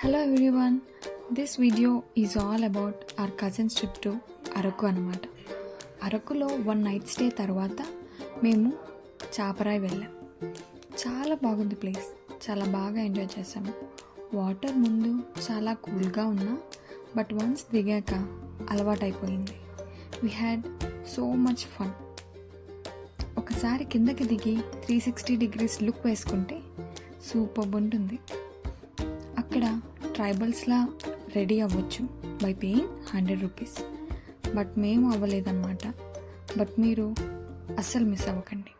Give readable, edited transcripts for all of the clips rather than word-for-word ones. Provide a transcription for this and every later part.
Hello everyone, this video is all about our cousins trip to Araku అనమాట. అరకులో 1 night stay తర్వాత మేము చాపరాయి వెళ్ళాం. చాలా బాగుంది ప్లేస్, చాలా బాగా ఎంజాయ్ చేసాము. వాటర్ ముందు చాలా కూల్గా ఉన్నా బట్ వన్స్ దిగాక అలవాటైపోయింది. We had so much fun. ఒకసారి కిందకి దిగి 360 degrees లుక్ వేసుకుంటే సూపర్ ఉంటుంది. అక్కడ ట్రైబల్స్లా రెడీ అవ్వచ్చు బై పేయింగ్ 100 రూపీస్. బట్ మేము అవ్వలేదన్నమాట. బట్ మీరు అస్సలు మిస్ అవ్వకండి.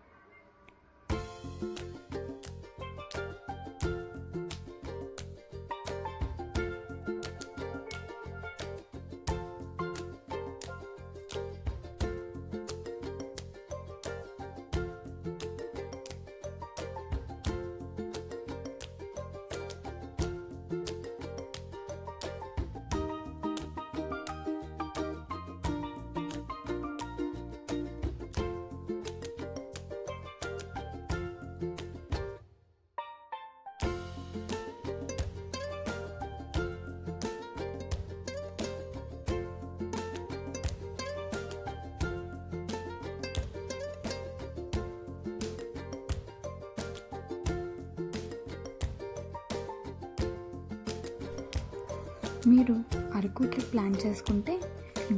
మీరు అరకు ట్రిప్ ప్లాన్ చేసుకుంటే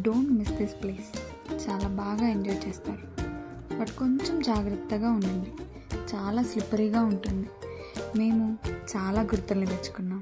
డోంట్ మిస్ దిస్ ప్లేస్. చాలా బాగా ఎంజాయ్ చేస్తారు. బట్ కొంచెం జాగ్రత్తగా ఉండండి, చాలా స్లిప్పరీగా ఉంటుంది. మేము చాలా గుర్తుల్ని తెచ్చుకున్నాం.